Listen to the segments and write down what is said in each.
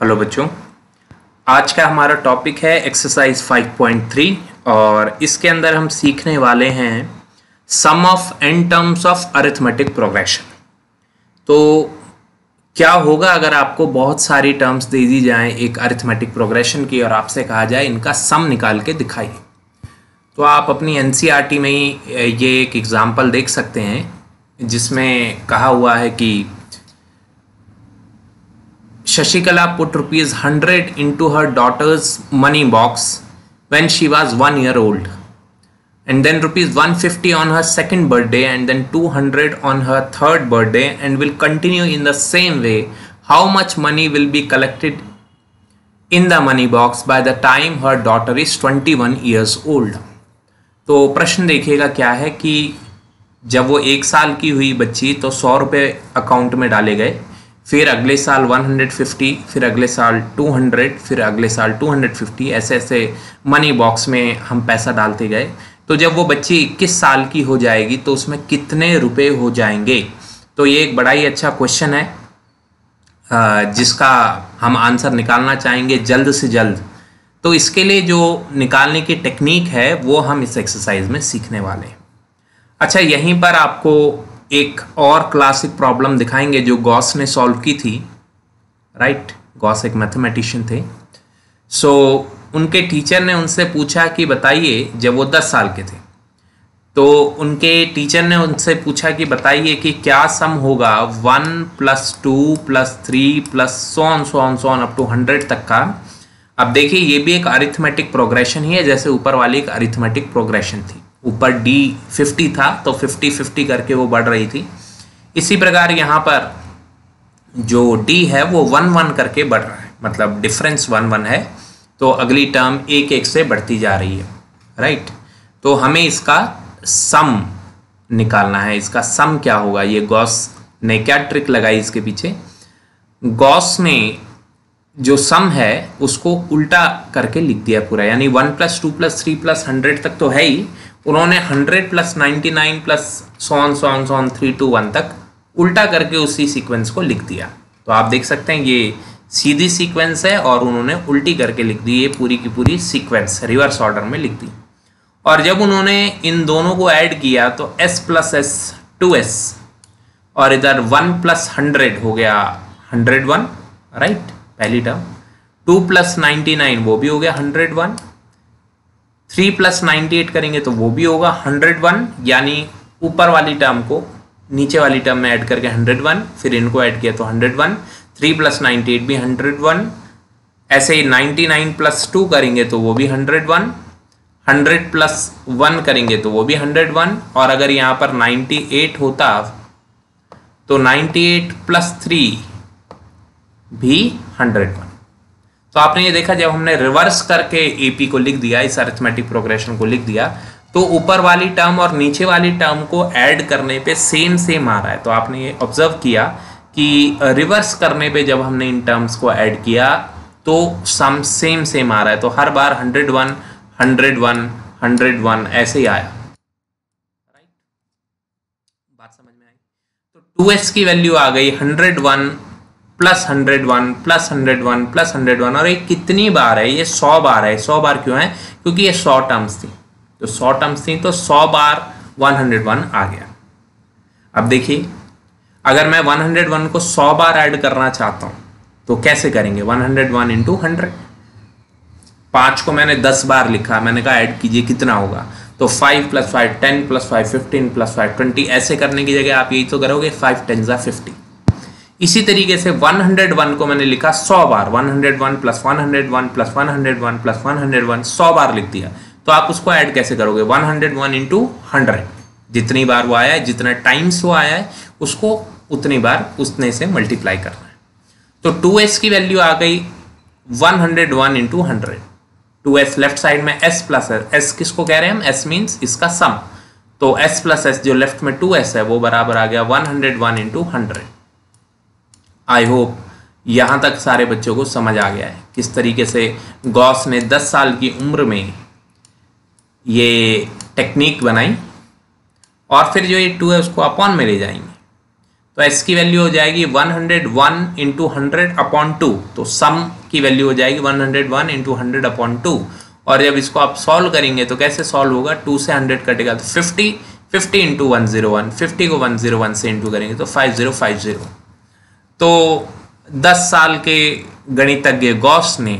Hello बच्चों, आज का हमारा टॉपिक है एक्सरसाइज 5.3 और इसके अंदर हम सीखने वाले हैं sum of n terms of arithmetic progression. तो क्या होगा अगर आपको बहुत सारी टर्म्स दे दी जाएं एक अरिथमेटिक प्रोग्रेशन की और आपसे कहा जाए इनका सम निकाल के दिखाइए। तो आप अपनी एनसीईआरटी में ही ये एक एग्जाम्पल देख सकते हैं जिसमें कहा हुआ है कि Shashikala put ₹100 into her daughter's money box when she was 1 year old, and then ₹150 on her second birthday, and then 200 on her third birthday, and will continue in the same way. How much money will be collected in the money box by the time her daughter is 21 years old? तो प्रश्न देखिएगा क्या है कि जब वो 1 साल की हुई बच्ची तो 100 रुपये अकाउंट में डाले गए, फिर अगले साल 150, फिर अगले साल 200, फिर अगले साल 250, ऐसे ऐसे मनी बॉक्स में हम पैसा डालते गए। तो जब वो बच्ची 21 साल की हो जाएगी तो उसमें कितने रुपए हो जाएंगे? तो ये एक बड़ा ही अच्छा क्वेश्चन है जिसका हम आंसर निकालना चाहेंगे जल्द से जल्द। तो इसके लिए जो निकालने की टेक्निक है वो हम इस एक्सरसाइज में सीखने वाले हैं। अच्छा, यहीं पर आपको एक और क्लासिक प्रॉब्लम दिखाएंगे जो गॉस ने सॉल्व की थी। राइट, गॉस एक मैथमेटिशियन थे। सो उनके टीचर ने उनसे पूछा कि बताइए, जब वो 10 साल के थे तो उनके टीचर ने उनसे पूछा कि बताइए कि क्या सम होगा 1 + 2 + 3 + so on अप टू 100 तक का। अब देखिए, ये भी एक अरिथमेटिक प्रोग्रेशन ही है, जैसे ऊपर वाली एक अरिथमेटिक प्रोग्रेशन थी। ऊपर D 50 था तो 50-50 करके वो बढ़ रही थी। इसी प्रकार यहाँ पर जो D है वो 1-1 करके बढ़ रहा है, मतलब डिफरेंस 1-1 है। तो अगली टर्म 1-1 से बढ़ती जा रही है। राइट, तो हमें इसका सम निकालना है। इसका सम क्या होगा? ये गॉस ने क्या ट्रिक लगाई इसके पीछे? गॉस ने जो सम है उसको उल्टा करके लिख दिया पूरा, यानी 1 + 2 + 3 + 100 तक तो है ही, उन्होंने 100 + 99 + so on 3 to 1 तक उल्टा करके उसी सीक्वेंस को लिख दिया। तो आप देख सकते हैं ये सीधी सीक्वेंस है और उन्होंने उल्टी करके लिख दी, ये पूरी की पूरी सीक्वेंस रिवर्स ऑर्डर में लिख दी। और जब उन्होंने इन दोनों को ऐड किया तो s + s 2s और इधर 1 + 100 हो गया 101। राइट, पहली टर्म 2 + 99 वो भी हो गया 101। 3 + 98 करेंगे तो वो भी होगा 101, यानी ऊपर वाली टर्म को नीचे वाली टर्म में ऐड करके 101, फिर इनको ऐड किया तो 101। 3 + 98 भी 101। ऐसे ही 99 + 2 करेंगे तो वो भी 101। 100 + 1 करेंगे तो वो भी 101। और अगर यहाँ पर 98 होता तो 98 + 3 भी 101। तो आपने ये देखा, जब हमने रिवर्स करके एपी को लिख दिया, इस अरिथमेटिक प्रोग्रेशन को लिख दिया, तो ऊपर वाली टर्म और नीचे वाली टर्म को ऐड करने पे सेम आ रहा है। तो आपने ये ऑब्जर्व किया कि रिवर्स करने पे जब हमने इन टर्म्स को ऐड किया तो सम सेम आ रहा है। तो हर बार 101 101 101 ऐसे ही आया। राइट, बात समझ में आई? तो 2s की वैल्यू आ गई 101 + 101 + 101 + 101। और ये कितनी बार है? ये 100 बार है। 100 बार क्यों है? क्योंकि ये 100 टर्म्स थी। तो 100 टर्म्स थी तो 100 बार 101 आ गया। अब देखिए, अगर मैं 101 को 100 बार ऐड करना चाहता हूं तो कैसे करेंगे? 101 × 100। 5 को मैंने 10 बार लिखा, मैंने कहा ऐड कीजिए, कितना होगा? तो 5 + 5 10 + 5 15 + 5 20। ऐसे करने की जगह आप यही तो करोगे, 5 × 10 = 50। इसी तरीके से 101 को मैंने लिखा 100 बार, 101 + 101 + 101 + 101 100 बार लिख दिया। तो आप उसको ऐड कैसे करोगे? 101 × 100। जितनी बार वो आया है, जितना टाइम्स वो आया है, उसको उतनी बार उतने से मल्टीप्लाई करना है। तो 2s की वैल्यू आ गई 101 × 100। 2s लेफ्ट साइड में s + s किसको कह रहे हैं हम? s मीन्स इसका सम। तो s + s जो लेफ्ट में 2s है वो बराबर आ गया 101 × 100। आई होप यहाँ तक सारे बच्चों को समझ आ गया है किस तरीके से गॉस ने 10 साल की उम्र में ये टेक्निक बनाई और फिर जो ये 2 है उसको अपॉन में ले जाएंगे। तो s की वैल्यू हो जाएगी 101 इंटू 100/2, तो सम की वैल्यू हो जाएगी 101 इंटू 100/2। और जब इसको आप सॉल्व करेंगे तो कैसे सॉल्व होगा, 2 से 100 कटेगा तो 50 इंटू 101, 50 को 101 से इंटू करेंगे तो 5050। तो 10 साल के गणितज्ञ गॉस ने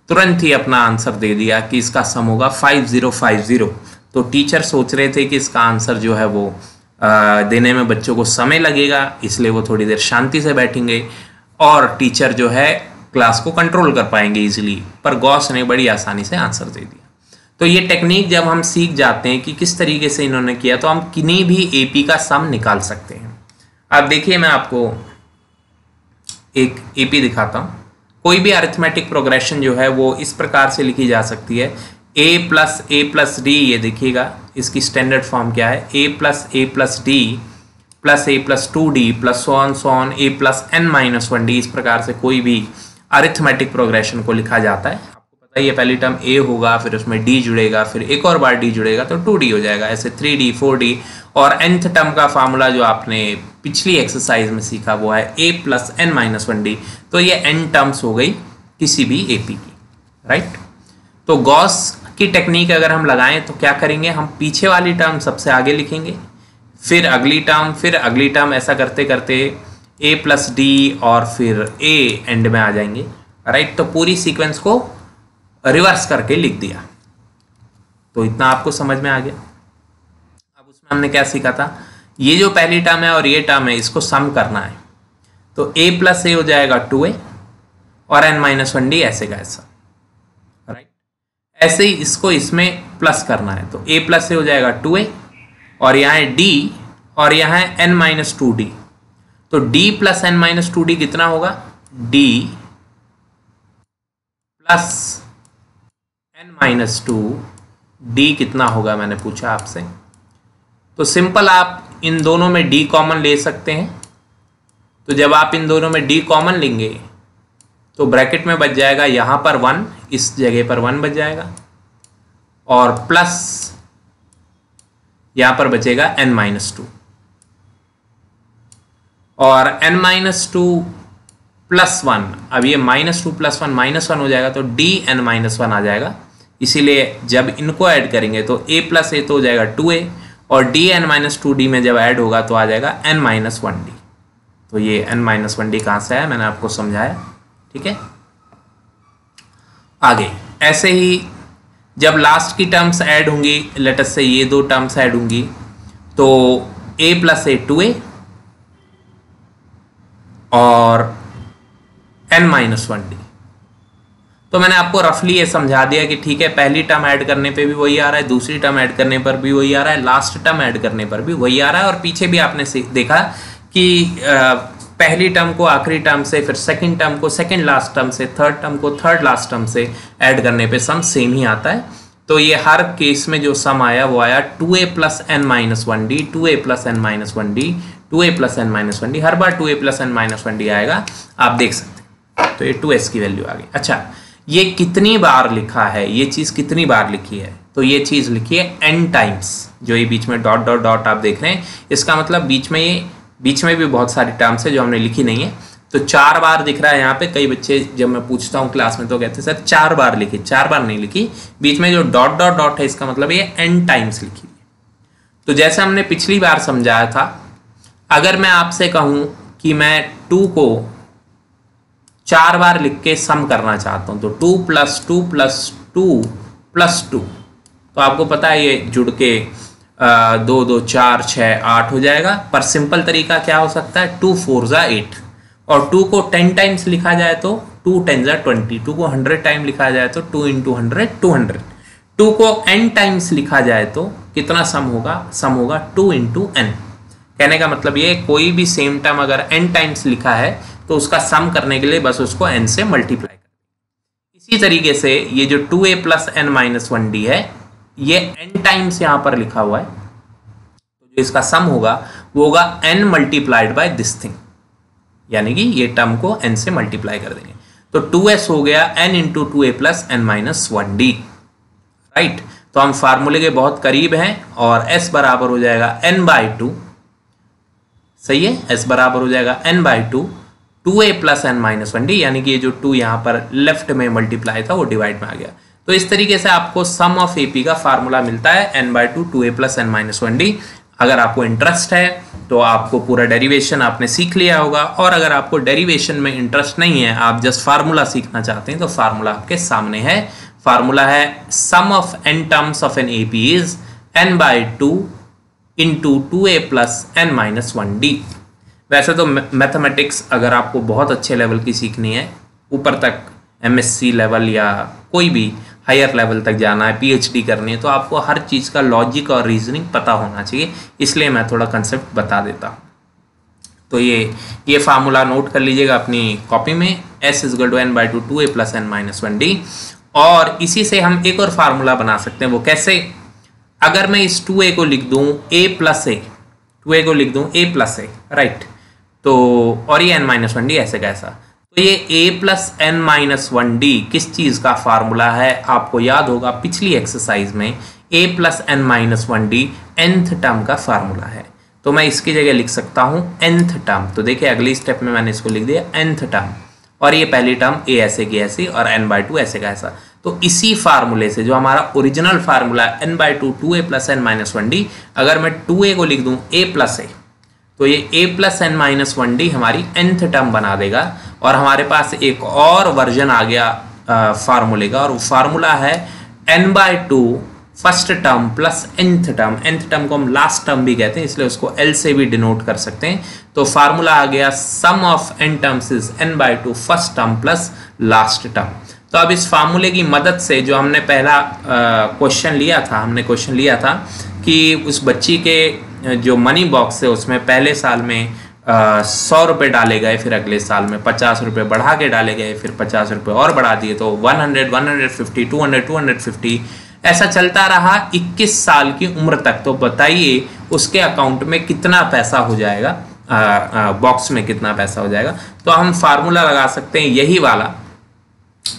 तुरंत ही अपना आंसर दे दिया कि इसका सम होगा 5050। तो टीचर सोच रहे थे कि इसका आंसर जो है वो देने में बच्चों को समय लगेगा, इसलिए वो थोड़ी देर शांति से बैठेंगे और टीचर जो है क्लास को कंट्रोल कर पाएंगे इजीली, पर गॉस ने बड़ी आसानी से आंसर दे दिया। तो ये टेक्निक जब हम सीख जाते हैं कि किस तरीके से इन्होंने किया, तो हम किन्हीं भी एपी का सम निकाल सकते हैं। अब देखिए मैं आपको एक एपी दिखाता हूँ। कोई भी अरिथमेटिक प्रोग्रेशन जो है वो इस प्रकार से लिखी जा सकती है, a प्लस डी। ये देखिएगा इसकी स्टैंडर्ड फॉर्म क्या है, a plus D plus a plus 2d plus so on a plus n-1d। इस प्रकार से कोई भी अरिथमेटिक प्रोग्रेशन को लिखा जाता है। आपको पता है ये पहली टर्म a होगा, फिर उसमें d जुड़ेगा, फिर एक और बार d जुड़ेगा तो 2d हो जाएगा, ऐसे 3d 4d। और nth टर्म का फार्मूला जो आपने पिछली एक्सरसाइज में सीखा वो है a प्लस n-1d। तो ये n टर्म्स हो गई किसी भी एपी की, राइट। तो गॉस की टेक्निक अगर हम लगाएं तो क्या करेंगे, हम पीछे वाली टर्म सबसे आगे लिखेंगे, फिर अगली टर्म, फिर अगली टर्म, ऐसा करते करते a प्लस डी और फिर a एंड में आ जाएंगे, राइट। तो पूरी सीक्वेंस को रिवर्स करके लिख दिया। तो इतना आपको समझ में आ गया। अब उसमें हमने क्या सीखा था, ये जो पहली टर्म है और ये टर्म है इसको सम करना है। तो a प्लस a हो जाएगा 2a और n-1d ऐसे का ऐसा, राइट। ऐसे ही इसको इसमें प्लस करना है, तो a प्लस a हो जाएगा 2a और यहाँ है d और यहाँ है n-2d। तो d प्लस n-2d कितना होगा, d प्लस n-2d कितना होगा, मैंने पूछा आपसे। तो सिंपल आप इन दोनों में d कॉमन ले सकते हैं। तो जब आप इन दोनों में d कॉमन लेंगे तो ब्रैकेट में बच जाएगा यहाँ पर 1, इस जगह पर 1 बच जाएगा, और प्लस यहाँ पर बचेगा n-2 और n-2 प्लस 1। अब ये -2 प्लस 1 -1 हो जाएगा तो dn-1 आ जाएगा। इसीलिए जब इनको ऐड करेंगे तो a प्लस a तो हो जाएगा 2a और dn-2d में जब ऐड होगा तो आ जाएगा n-1d। तो ये n-1d कहाँ से आया, मैंने आपको समझाया, ठीक है। आगे ऐसे ही जब लास्ट की टर्म्स ऐड होंगी, लेट अस से ये दो टर्म्स ऐड होंगी, तो a प्लस a 2a और n-1d। तो मैंने आपको रफली ये समझा दिया कि ठीक है, पहली टर्म ऐड करने पे भी वही आ रहा है, दूसरी टर्म ऐड करने पर भी वही आ रहा है, लास्ट टर्म ऐड करने पर भी वही आ रहा है। और पीछे भी आपने देखा कि पहली टर्म को आखिरी टर्म से, फिर सेकंड टर्म को सेकंड लास्ट टर्म से, थर्ड टर्म को थर्ड लास्ट टर्म से ऐड करने पे सम सेम ही आता है। तो ये हर केस में जो सम आया वो आया 2a plus n-1d, 2a plus n-1d, 2a plus n-1d। हर बार 2a प्लस n-1d आएगा, आप देख सकते हैं। तो ये 2s की वैल्यू आ गई। अच्छा, ये कितनी बार लिखा है, ये चीज़ कितनी बार लिखी है, तो ये चीज़ लिखी है n टाइम्स। जो ये बीच में डॉट डॉट डॉट आप देख रहे हैं, इसका मतलब बीच में भी बहुत सारी टर्म्स है जो हमने लिखी नहीं है। तो 4 बार दिख रहा है यहाँ पे। कई बच्चे जब मैं पूछता हूँ क्लास में तो कहते हैं सर 4 बार लिखी, 4 बार नहीं लिखी, बीच में जो डॉट डॉट डॉट है इसका मतलब ये n टाइम्स लिखी है। तो जैसे हमने पिछली बार समझाया था, अगर मैं आपसे कहूँ कि मैं 2 को 4 बार लिख के सम करना चाहता हूँ, तो 2 प्लस 2 प्लस 2 प्लस 2, तो आपको पता है ये जुड़ के 2 2 4 6 8 हो जाएगा। पर सिंपल तरीका क्या हो सकता है, 2 4 ज़ा 8, और 2 को 10 टाइम्स लिखा जाए तो 2 10 ज़ा 20, 2 को 100 टाइम लिखा जाए तो 2 इंटू 100 200, 2 को n टाइम्स लिखा जाए तो कितना सम होगा, सम होगा 2 इंटू n। कहने का मतलब ये, कोई भी सेम टर्म अगर n टाइम्स लिखा है तो उसका सम करने के लिए बस उसको n से मल्टीप्लाई करें। इसी तरीके से ये जो 2a प्लस n-1d है, ये n टाइम्स यहाँ पर लिखा हुआ है, तो जो इसका सम होगा वो होगा n multiplied by this thing, यानी कि ये टर्म को n से मल्टीप्लाई कर देंगे। तो 2s हो गया n into 2a plus n-1d, right. तो हम फार्मूले के बहुत करीब हैं और s बराबर हो जाएगा n/2। सही है। s बराबर हो जाएगा n/2 2a plus n minus 1d, यानी कि ये जो 2 यहाँ पर लेफ्ट में मल्टीप्लाई था वो डिवाइड में आ गया। तो इस तरीके से आपको सम ऑफ एपी का फार्मूला मिलता है n/2 2a plus n minus 1d। अगर आपको इंटरेस्ट है तो आपको पूरा डेरिवेशन आपने सीख लिया होगा, और अगर आपको डेरिवेशन में इंटरेस्ट नहीं है, आप जस्ट फार्मूला सीखना चाहते हैं, तो फार्मूला आपके सामने है। फार्मूला है sum of n terms of an AP is n/2 into 2a plus n minus 1d। वैसे तो मैथमेटिक्स अगर आपको बहुत अच्छे लेवल की सीखनी है, ऊपर तक MSc लेवल या कोई भी हायर लेवल तक जाना है, PhD करनी है, तो आपको हर चीज़ का लॉजिक और रीजनिंग पता होना चाहिए, इसलिए मैं थोड़ा कंसेप्ट बता देता हूँ। तो ये फार्मूला नोट कर लीजिएगा अपनी कॉपी में, s = n/2 2a plus n minus 1d। और इसी से हम एक और फार्मूला बना सकते हैं। वो कैसे? अगर मैं इस 2a को लिख दूँ a प्लस a, 2a को लिख दूँ a प्लस a, राइट, तो और ये n माइनस 1d ऐसे कैसा, तो ये a plus n minus 1d किस चीज़ का फार्मूला है? आपको याद होगा पिछली एक्सरसाइज में a plus n minus 1d nth term का फार्मूला है। तो मैं इसकी जगह लिख सकता हूँ nth टर्म। तो देखिए अगली स्टेप में मैंने इसको लिख दिया nth टर्म, और ये पहली टर्म a ऐसे की ऐसी और n/2 ऐसे का ऐसा। तो इसी फार्मूले से जो हमारा original formula n/2 2a plus n minus 1d, अगर मैं 2a को लिख दूँ a प्लस a, तो ये a plus n minus 1d हमारी nth टर्म बना देगा। और हमारे पास एक और वर्जन आ गया फार्मूले का, और वो फार्मूला है n/2 first term plus nth term. nth term को हम लास्ट टर्म भी कहते हैं, इसलिए उसको l से भी डिनोट कर सकते हैं। तो फार्मूला आ गया sum of n terms is n/2 first term plus last term. तो अब इस फार्मूले की मदद से जो हमने पहला क्वेश्चन लिया था कि उस बच्ची के जो मनी बॉक्स है उसमें पहले साल में 100 रुपये डाले गए, फिर अगले साल में 50 रुपये बढ़ा के डाले गए, फिर 50 रुपये और बढ़ा दिए, तो 100 150 200 250 ऐसा चलता रहा 21 साल की उम्र तक। तो बताइए उसके अकाउंट में कितना पैसा हो जाएगा, बॉक्स में कितना पैसा हो जाएगा। तो हम फार्मूला लगा सकते हैं यही वाला,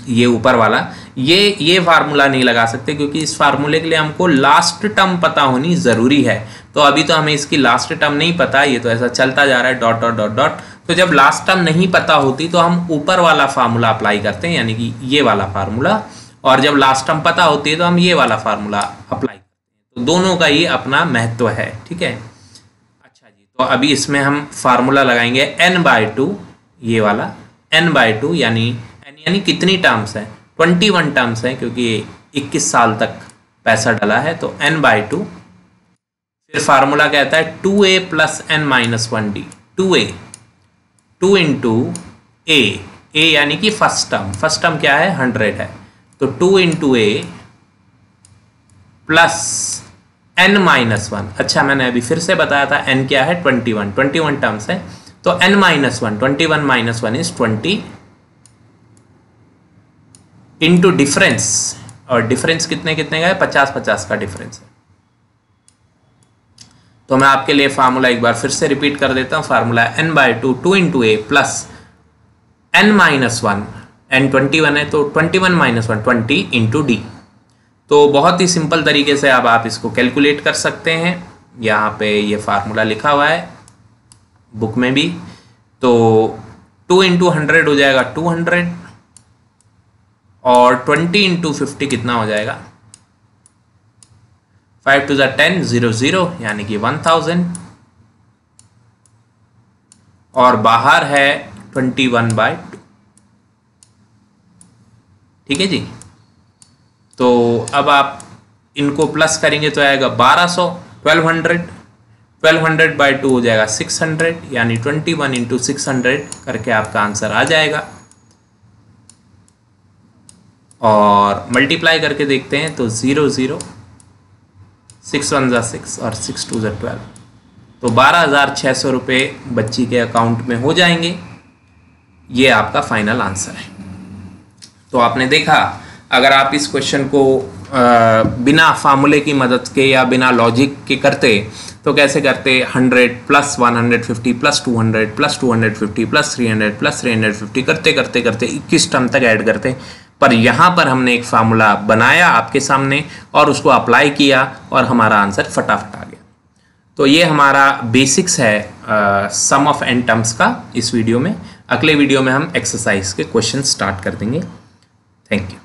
ये ऊपर वाला, ये फार्मूला नहीं लगा सकते क्योंकि इस फार्मूले के लिए हमको लास्ट टर्म पता होनी ज़रूरी है। तो अभी तो हमें इसकी लास्ट टर्म नहीं पता, ये तो ऐसा चलता जा रहा है डॉट डॉट डॉट डॉट। तो जब लास्ट टर्म नहीं पता होती तो हम ऊपर वाला फार्मूला अप्लाई करते हैं, यानी कि ये वाला फार्मूला, और जब लास्ट टर्म पता होती है तो हम ये वाला फार्मूला अप्लाई करते हैं। तो दोनों का ही अपना महत्व है, ठीक है। अच्छा जी, तो अभी इसमें हम फार्मूला लगाएंगे n/2, ये वाला n/2 यानी कितनी टर्म्स है? 21 टर्म्स है, क्योंकि 21 साल तक पैसा डाला है। तो n/2, फिर फार्मूला कहता है 2a plus n minus 1d, 2 into a यानी कि फर्स्ट टर्म क्या है? 100 है, तो 2 into a plus n minus 1। अच्छा, मैंने अभी फिर से बताया था n क्या है? 21 टर्म्स है, तो n minus 1, 21 minus 1 is 20 into difference, और डिफरेंस कितने का है? 50 का डिफरेंस है। तो मैं आपके लिए फार्मूला एक बार फिर से रिपीट कर देता हूँ। Formula n/2 2 into a plus n minus 1, n 21 है तो 21 माइनस 1 20 इंटू d। तो बहुत ही सिंपल तरीके से अब आप इसको कैलकुलेट कर सकते हैं। यहाँ पे ये फार्मूला लिखा हुआ है बुक में भी। तो 2 इंटू 100 हो जाएगा 200, और 20 इंटू 50 कितना हो जाएगा? 5 to the 10 0 यानी कि 1000, और बाहर है 21/2, ठीक है जी। तो अब आप इनको प्लस करेंगे तो आएगा 1200, 1200/2 हो जाएगा 600, यानी 21 इंटू 600 करके आपका आंसर आ जाएगा। और मल्टीप्लाई करके देखते हैं तो 0 0, 6 1 6 और 6 2 12, तो 12,600 रुपये बच्ची के अकाउंट में हो जाएंगे। ये आपका फाइनल आंसर है। तो आपने देखा, अगर आप इस क्वेश्चन को बिना फार्मूले की मदद के या बिना लॉजिक के करते तो कैसे करते? 100 plus 150 plus 200 plus 250 plus 300 plus 350 करते करते करते 21 टर्म तक ऐड करते। पर यहाँ पर हमने एक फार्मूला बनाया आपके सामने और उसको अप्लाई किया और हमारा आंसर फटाफट आ गया। तो ये हमारा बेसिक्स है सम ऑफ एन टर्म्स का इस वीडियो में। अगले वीडियो में हम एक्सरसाइज के क्वेश्चन स्टार्ट कर देंगे। Thank you.